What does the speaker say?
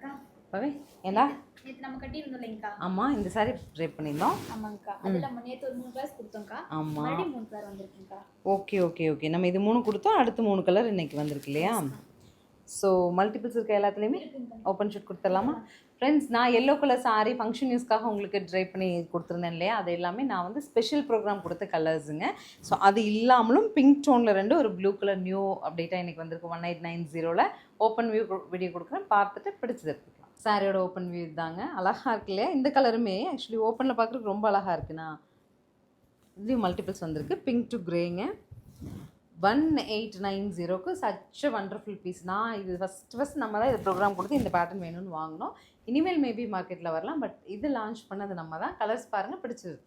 அக்கா பவே ஏண்டா நேத்து நம்ம கட்டி இருந்தோம் இல்லைங்கக்கா. ஆமா இந்த சாரி ட்ரை பண்ணியிருந்தோம். ஆமாங்கக்கா. அது நம்ம நேத்து ஒரு 3 கிளாஸ் கொடுத்தோம்க்கா. ஆமா மறுபடியும் 3 கலர் வந்திருக்குங்கக்கா. ஓகே ஓகே ஓகே நம்ம இது 3 கொடுத்தோம், அடுத்து 3 கலர் இன்னைக்கு வந்திருக்கு இல்லையா? ஸோ மல்டிபிள்ஸ் இருக்க எல்லாத்துலேயுமே ஓப்பன் ஷூட் கொடுத்துடலாமா? ஃப்ரெண்ட்ஸ், நான் எல்லோ கலர் சாரி ஃபங்க்ஷன் யூஸ்க்காக உங்களுக்கு ட்ரை பண்ணி கொடுத்துருந்தேன் இல்லையா? அது எல்லாமே நான் வந்து ஸ்பெஷல் ப்ரோக்ராம் கொடுத்த கலர்ஸுங்க. ஸோ அது இல்லாமலும் பிங்க் டோனில் 2 ஒரு ப்ளூ கலர் நியூ அப்டேட்டாக இன்றைக்கி வந்திருக்கு. 1890 ஓப்பன் வியூ வீடியோ கொடுக்குறேன், பார்த்துட்டு பிடிச்சது எடுத்துக்கலாம். சாரியோட ஓப்பன் வியூ தாங்க, அழகாக இருக்கு இல்லையா? இந்த கலருமே ஆக்சுவலி ஓப்பனில் பார்க்குறதுக்கு ரொம்ப அழகாக இருக்குண்ணா. இதுலேயும் மல்டிபிள்ஸ் வந்திருக்கு. பிங்க் டு கிரேங்க. 1890க்கு சச் அ வண்டர்ஃபுல் பீஸ். நான் இது ஃபஸ்ட் நம்ம தான் இது ப்ரோக்ராம் கொடுத்து இந்த பேட்டர்ன் வேணும்னு வாங்கினோம். இனிமேல் மேபி மார்க்கெட்டில் வரலாம், பட் இது லான்ச் பண்ணது நம்ம தான். கலர்ஸ் பாருங்கள், பிடிச்சிருக்கு.